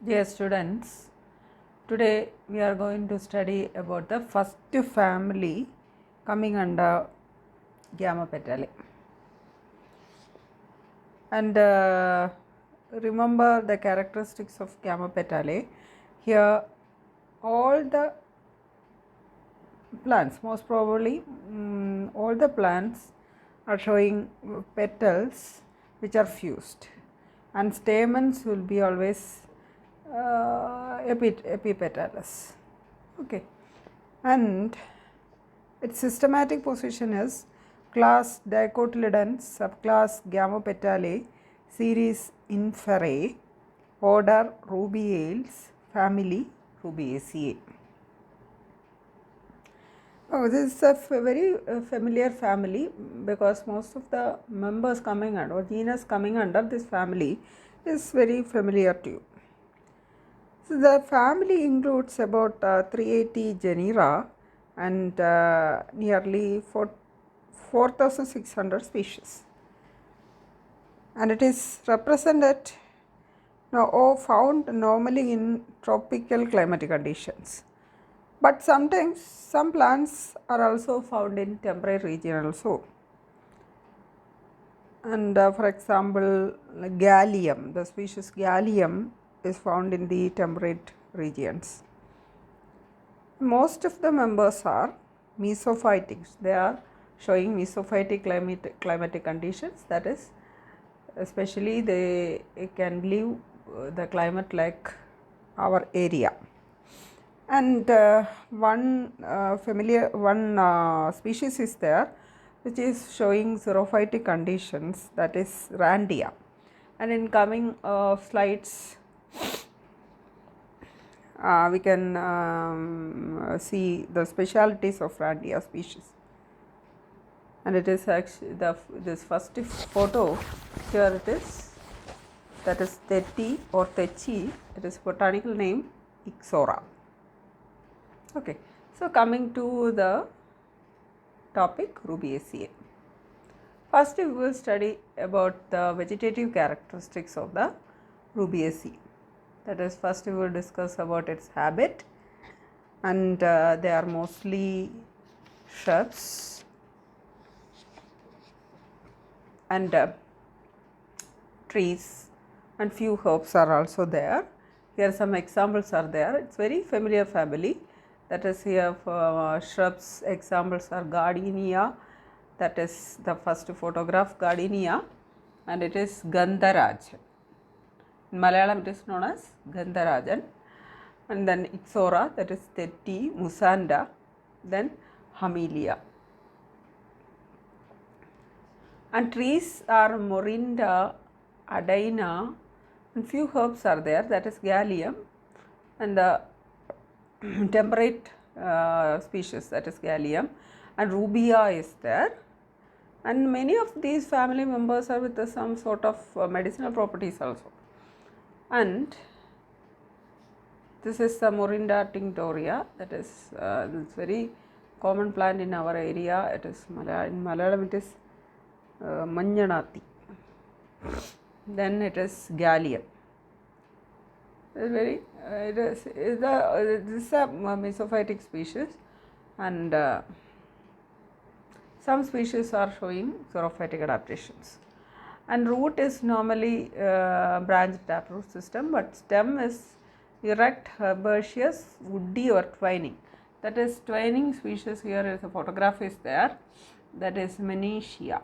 Dear students, today we are going to study about the first family coming under Gamma Petalae. And remember the characteristics of Gamma Petalae. Here all the plants, most probably all the plants are showing petals which are fused, and stamens will be always epipetalous. Okay, and its systematic position is class Dicotyledons, subclass Gamopetalae, series Inferae, order Rubiales, family Rubiaceae. Oh, this is a very familiar family because most of the members coming under or genus coming under this family is very familiar to you. So the family includes about 380 genera and nearly 4,600 species, and it is represented or found normally in tropical climatic conditions. But sometimes some plants are also found in temperate region also. And for example, Gallium, the species Gallium is found in the temperate regions. Most of the members are mesophytic. They are showing mesophytic climatic conditions, that is, especially they can live the climate like our area. And one species is there which is showing xerophytic conditions, that is Randia. And in coming slides we can see the specialities of Randia species. And it is actually this first photo here, it is, that is Theti or Techi, it is botanical name Ixora. Okay, so coming to the topic Rubiaceae. First we will study about the vegetative characteristics of the Rubiaceae. That is, first we will discuss about its habit, and they are mostly shrubs and trees, and few herbs are also there. Here some examples are there. It's very familiar family. That is, here for shrubs examples are Gardenia, that is the first photograph, Gardenia, and it is Gandharajan. In Malayalam it is known as Gandharajan. And then Ixora, that is Theti, Musanda, then Hamelia. And trees are Morinda, Adaina, and few herbs are there, that is Gallium, and the temperate species, that is Gallium, and Rubia is there. And many of these family members are with some sort of medicinal properties also. And this is the Morinda tinctoria, that is it's very common plant in our area. It is in Malayalam it is Manjanati. Then it is Gallium. This is a mesophytic species, and some species are showing xerophytic adaptations. And root is normally branched taproot system, but stem is erect, herbaceous, woody or twining. That is twining species. Here is a photograph is there, that is Menetia,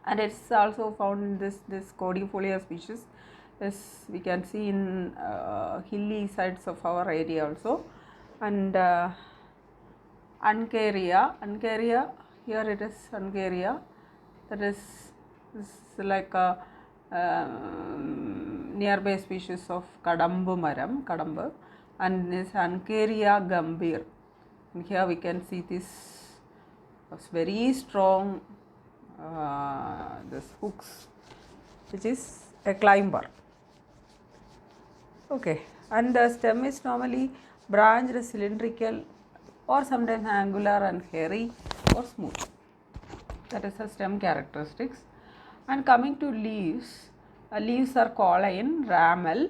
and it's also found in this Cordifolia species. This we can see in hilly sides of our area also. And Uncaria, here it is Uncaria, that is like a nearby species of Kadambu Maram, Kadambu, and this Uncaria gambhir. And here we can see this very strong this hooks, which is a climber. Okay, and the stem is normally branched, cylindrical, or sometimes angular and hairy or smooth. That is the stem characteristics. And coming to leaves, Leaves are colline, ramal.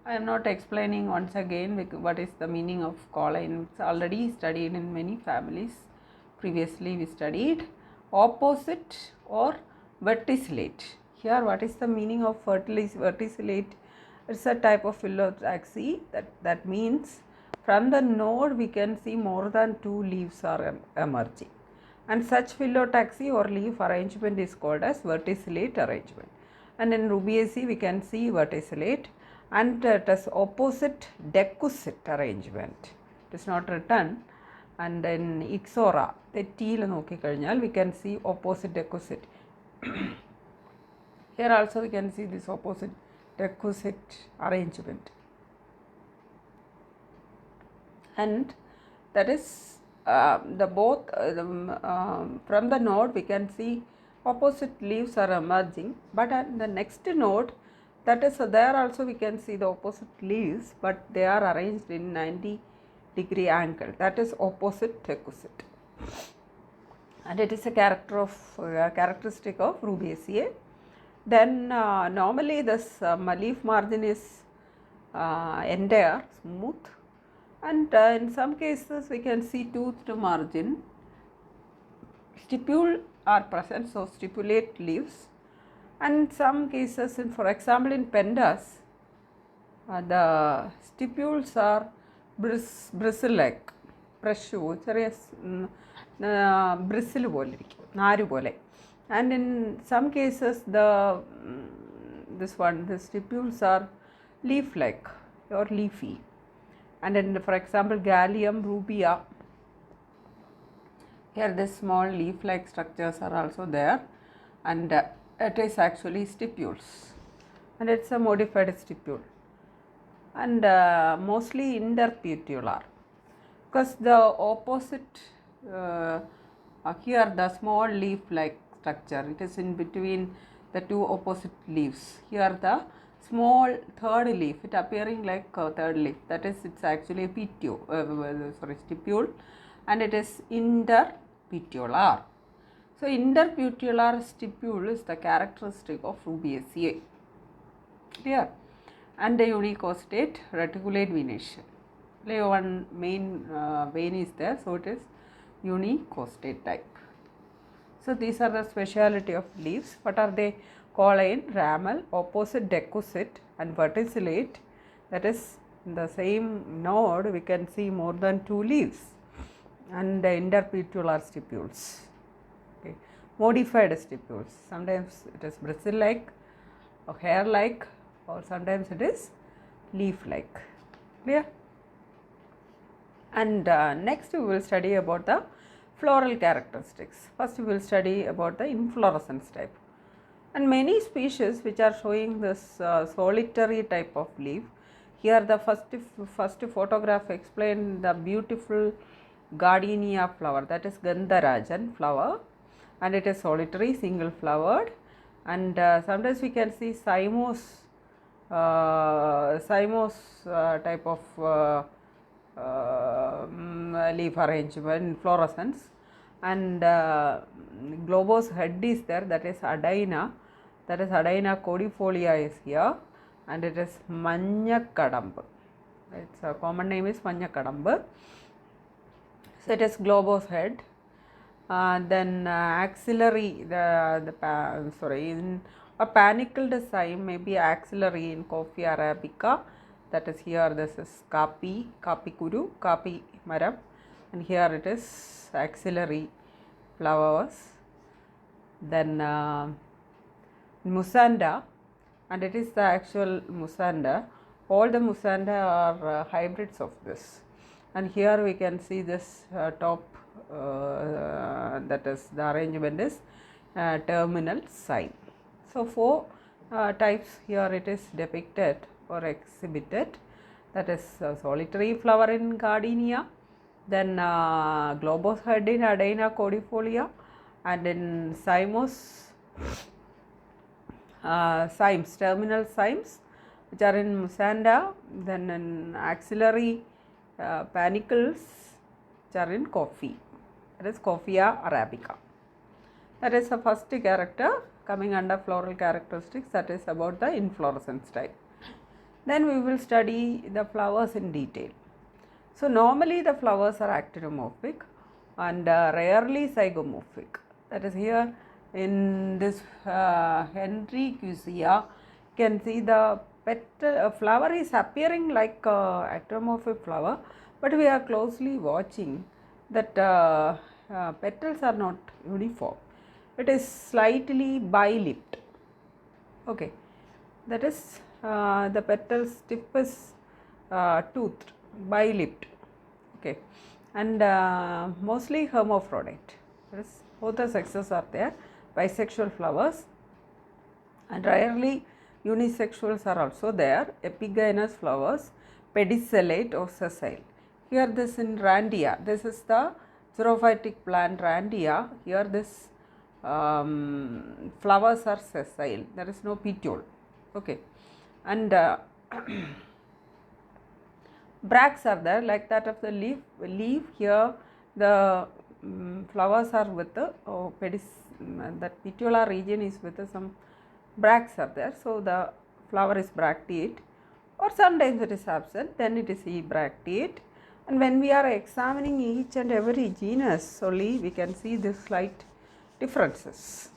I am not explaining once again what is the meaning of colline. It's already studied in many families. Previously we studied. Opposite or verticillate. Here what is the meaning of verticillate? It's a type of phyllotaxy. That means from the node we can see more than 2 leaves are emerging. And such phyllotaxy or leaf arrangement is called as verticillate arrangement. And in Rubiaceae we can see verticillate, and it is opposite decussate arrangement. It is not written. And in Ixora, we can see opposite decussate. Here also we can see this opposite decussate arrangement. And that is from the node we can see opposite leaves are emerging, but at the next node, that is there also we can see the opposite leaves, but they are arranged in 90-degree angle. That is opposite decussate, and it is a characteristic of Rubiaceae. Then normally this leaf margin is entire, smooth, and in some cases we can see toothed margin. Stipule are present, so stipulate leaves, and some cases, for example in pendas, the stipules are bristle like, bristle pole, and in some cases the stipules are leaf like or leafy, and in, for example, Gallium rubia, here the small leaf like structures are also there, and it is actually stipules, and it is a modified stipule, and mostly interpetular, because the opposite here the small leaf like structure, it is in between the two opposite leaves. Here the small third leaf, it appearing like third leaf, that is, it's actually a stipule, and it is interpetular. So interpetular stipule is the characteristic of Rubiaceae. Clear? And the unicostate reticulate venation. One main vein is there, so it is unicostate type. So these are the speciality of leaves. What are they? Colline, ramal, opposite decussate, and verticillate. That is, in the same node we can see more than 2 leaves, and interpetular stipules. Okay. Modified stipules. Sometimes it is bristle like, or hair like, or sometimes it is leaf like. Clear? And next we will study about the floral characteristics. First we will study about the inflorescence type. And many species which are showing this solitary type of leaf. Here the first photograph explained the beautiful gardenia flower, that is Gandharajan flower, and it is solitary, single flowered, and sometimes we can see cymose type of leaf arrangement, inflorescence, and globose head is there, that is Adaina, codifolia is here, and it is Manjakadambu. Its common name is Manjakadambu. So it is globose head. Then axillary, in a panicled cyme may be axillary in Coffea arabica. That is, here this is kapi maram, and here it is axillary flowers. Then musanda, and it is the actual musanda. All the musanda are hybrids of this, and here we can see this top, that is, the arrangement is terminal cyme. So 4 types here it is depicted or exhibited, that is solitary flower in gardenia, then globose head in Adaina codifolia, and in cymose cymes, terminal cymes, which are in musanda, then in axillary panicles which are in coffee, that is Coffea arabica. That is the first character, coming under floral characteristics, that is about the inflorescence type. Then we will study the flowers in detail. So normally the flowers are actinomorphic and rarely zygomorphic. That is, here in this Henrycusia, you can see the petal flower is appearing like actinomorphic flower, but we are closely watching that petals are not uniform. It is slightly bilipped. Okay, that is the petals tip is toothed, bilipped. Okay, and mostly hermaphrodite. That is, both the sexes are there. Bisexual flowers, and rarely unisexuals are also there. Epigynous flowers, pedicellate or sessile. Here this in Randia, this is the xerophytic plant Randia. Here this flowers are sessile, there is no petiole. Okay, and bracts are there like that of the leaf. Here the flowers are with the that petiolar region is with some bracts are there. So the flower is bracteate, or sometimes it is absent, then it is ebracteate. And when we are examining each and every genus only, we can see this slight differences.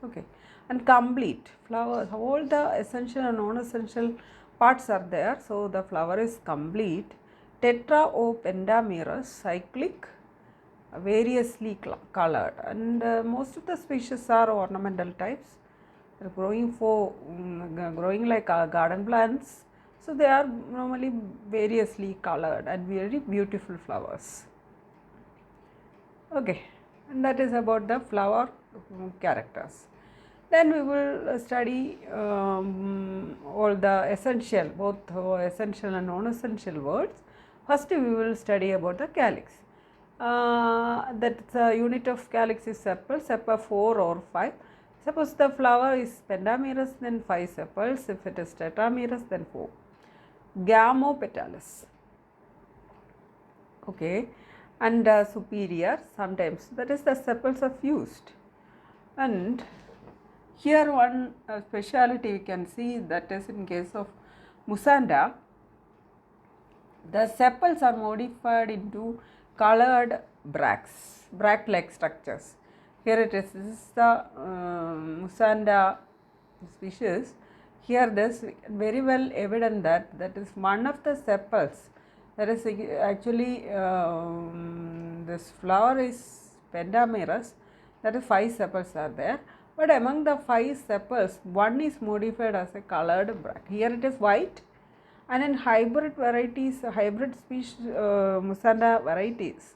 Okay, and complete flower, all the essential and non-essential parts are there. So the flower is complete, tetra or pentamerous, cyclic, variously colored, and most of the species are ornamental types. They are growing like garden plants. So they are normally variously colored and very beautiful flowers. Okay, and that is about the flower characters. Then we will study all the essential, both essential and non-essential words. First we will study about the calyx. That the unit of calyx is sepal, 4 or 5. Suppose the flower is pentamerous, then 5 sepals. If it is tetramerous, then 4. Gamopetalous. Okay, and superior sometimes, that is the sepals are fused. And here one speciality we can see, that is in case of Musanda, the sepals are modified into colored bracts, bract-like structures. Here it is, this is the Musanda species. Here this very well evident that that is one of the sepals, that is actually this flower is pentamerous, that is 5 sepals are there, but among the 5 sepals one is modified as a colored bract. Here it is white, and in hybrid varieties, hybrid species Musanda varieties,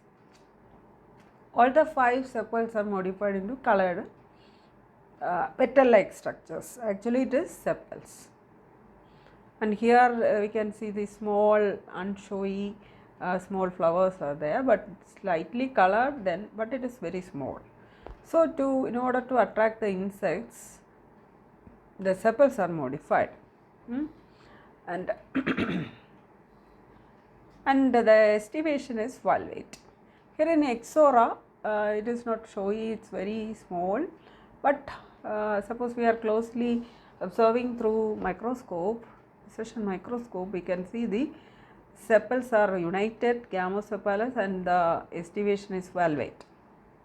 all the 5 sepals are modified into colored petal like structures. Actually it is sepals. And here we can see the small unshowy small flowers are there, but slightly colored then, but it is very small. So in order to attract the insects, the sepals are modified. And and the estivation is valvate. Here in Exora, it is not showy, it is very small, but suppose we are closely observing through microscope, precision microscope, we can see the sepals are united, gamosepalous, and the estivation is valvate.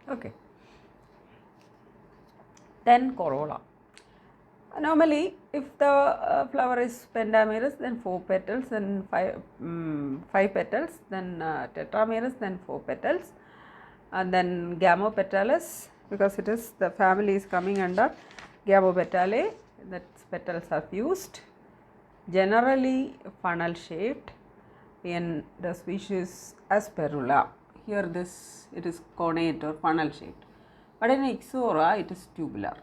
Okay. Then corolla. Normally, if the flower is pentamerous, then 4 petals, then 5 petals, then tetramerous, then 4 petals, and then gamopetalous, because it is the family is coming under Gamopetalae, that petals are fused, generally funnel shaped in the species Asperula. Here this it is connate or funnel shaped, but in Ixora it is tubular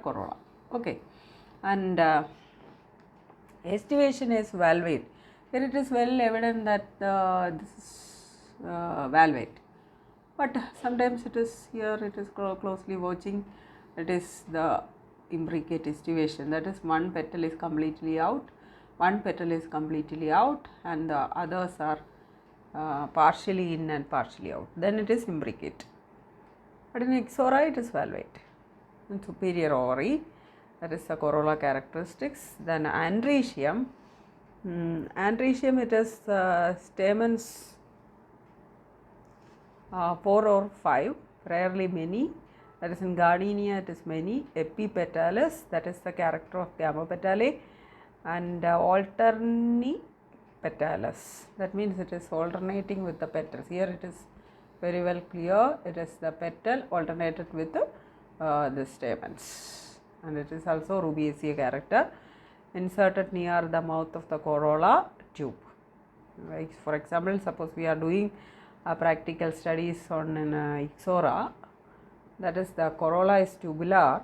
corolla. Okay, and estivation is valvate. Here it is well evident that this is valvate, but sometimes it is here, it is closely watching, it is the imbricate estivation, that is one petal is completely out, one petal is completely out, and the others are partially in and partially out, then it is imbricate. But in Ixora it is valvate. and superior ovary. That is the corolla characteristics. Then androecium. Androecium, it is stamens 4 or 5, rarely many. That is in Gardenia it is many. Epipetalis, that is the character of gamma petalae, and alternipetalis, that means it is alternating with the petals. Here it is very well clear, it is the petal alternated with the stamens, and it is also Rubiaceae character, inserted near the mouth of the corolla tube. Like for example, suppose we are doing practical studies on Ixora, that is the corolla is tubular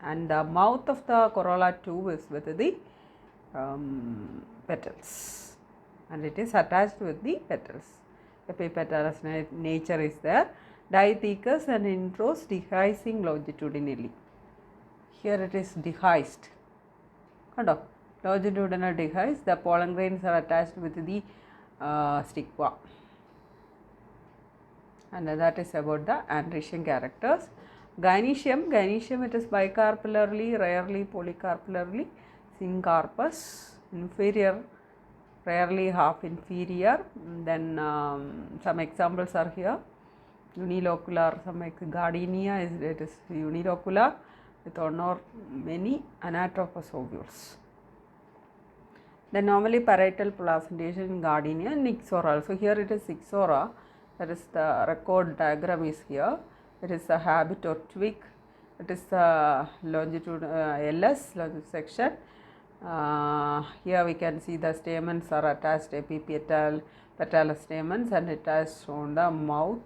and the mouth of the corolla tube is with the petals, and it is attached with the petals. Epipetalous nature is there. Diathecous and intros dehiscing longitudinally. Here it is dehisced. Longitudinal dehisced, the pollen grains are attached with the stigma. And that is about the androecium characters. Gynoecium, it is bicarpellarly, rarely polycarpellarly, syncarpous, inferior, rarely half inferior. Then some examples are here. Unilocular, some Gardenia it is unilocular with one or many anatropous ovules. Then normally parietal placentation in Gardenia and Ixora. So here it is Ixora, that is the record diagram is here. It is the habit or twig. It is the longitude LS longitude section. Here we can see the stamens are attached, epipetal stamens, and it has shown the mouth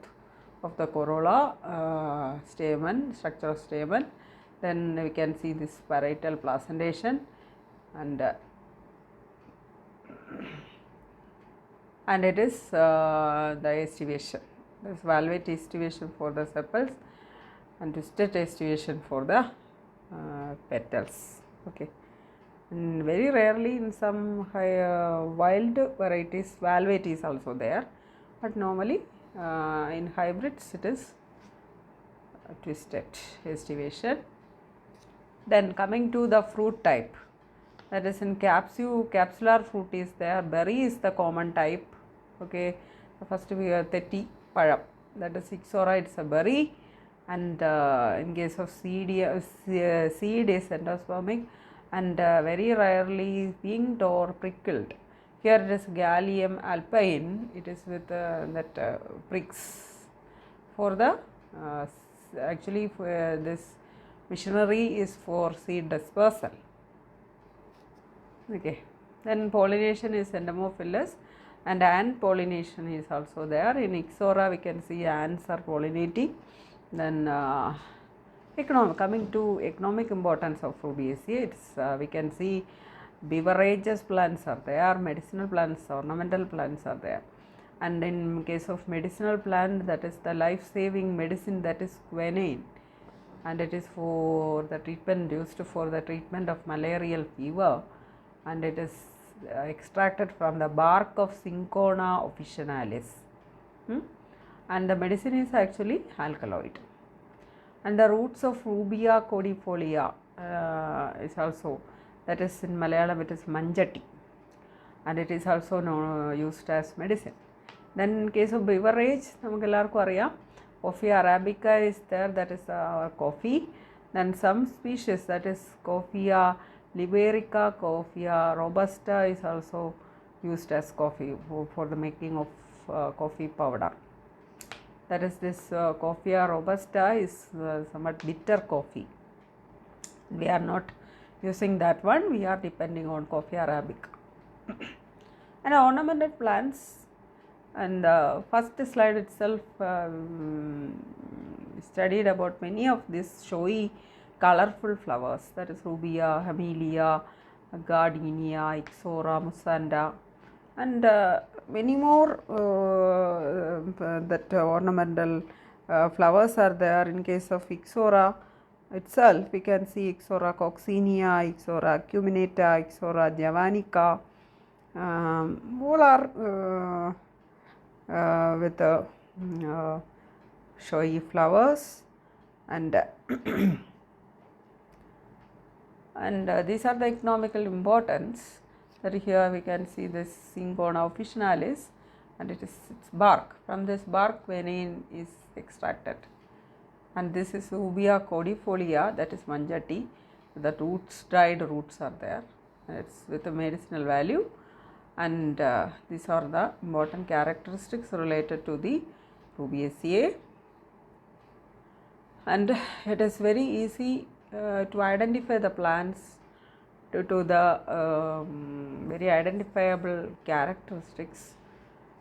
of the corolla stamen, structure of stamen. Then we can see this parietal placentation, and it is the estivation. There is valvate estivation for the sepals and twisted estivation for the petals. Okay. And very rarely in some wild varieties valvate is also there, but normally in hybrids it is twisted estivation. Then coming to the fruit type, that is in capsular fruit is there, berry is the common type. Okay, first we have Theti Param, that is Ixora, it is a berry, and in case of seed is endospermic and very rarely winged or prickled. Here it is Gallium alpine, it is with that pricks. For the actually for this machinery is for seed dispersal. Okay. Then pollination is endomophilous, and ant pollination is also there. In Ixora we can see ants are pollinating. Then coming to economic importance of Rubiaceae, we can see beverages plants are there, medicinal plants, ornamental plants are there. And in case of medicinal plant, that is the life-saving medicine, that is quinine, and it is for the treatment, used for the treatment of malarial fever, and it is extracted from the bark of Cinchona officinalis, and the medicine is actually alkaloid. And the roots of Rubia codifolia is also, that is in Malayalam it is manjati, and it is also used as medicine. Then in case of beverage, coffee arabica is there, that is coffee. Then some species, that is Coffea liberica, Coffea robusta is also used as coffee for the making of coffee powder. That is this Coffea robusta is somewhat bitter coffee. We are not using that one, we are depending on Coffea arabica. And ornamental plants, and the first slide itself studied about many of these showy colorful flowers, that is Rubia, Hamelia, Gardenia, Ixora, Musanda, and many more that ornamental flowers are there. In case of Ixora itself, we can see Ixora coccinea, Ixora acuminata, Ixora javanica, all are with showy flowers, and and these are the economical importance. That here we can see this Syngona officinalis, and its bark. From this bark vanillin is extracted, and this is Ubia cordifolia, that is manja tea. The roots, dried roots are there, and it's with a medicinal value, and these are the important characteristics related to the Rubiaceae. And it is very easy to identify the plants due to the very identifiable characteristics,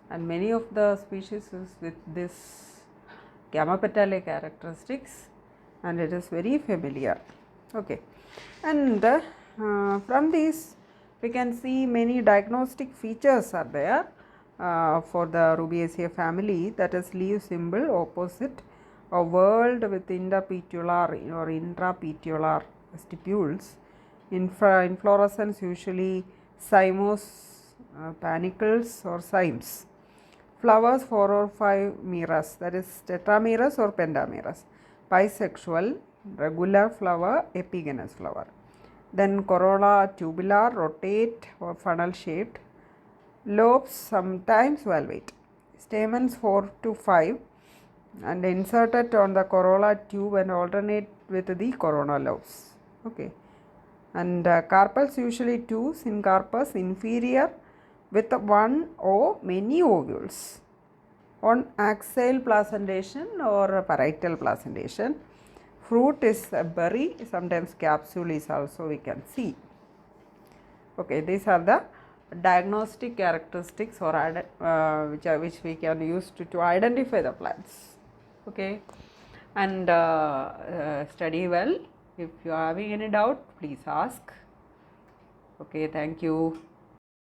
and many of the species is with this gamma petale characteristics, and it is very familiar. Okay, and from these we can see many diagnostic features are there for the Rubiaceae family, that is leaf symbol opposite a whorled with interpetular or intrapetular stipules. Inflorescence usually cymose, panicles or cymes. Flowers 4 or 5 meras, that is tetramerous or pentamerous. Bisexual, regular flower, epigenous flower. Then corolla tubular, rotate or funnel shaped. Lobes sometimes valvate. Stamens 4 to 5 and inserted on the corolla tube and alternate with the corona lobes. Okay. And carpels usually 2, syncarpus inferior with 1 or many ovules on axial placentation or parietal placentation. Fruit is a berry, sometimes capsule is also we can see. Okay, these are the diagnostic characteristics or which we can use to identify the plants. Okay, and study well. If you are having any doubt, please ask. Okay, thank you.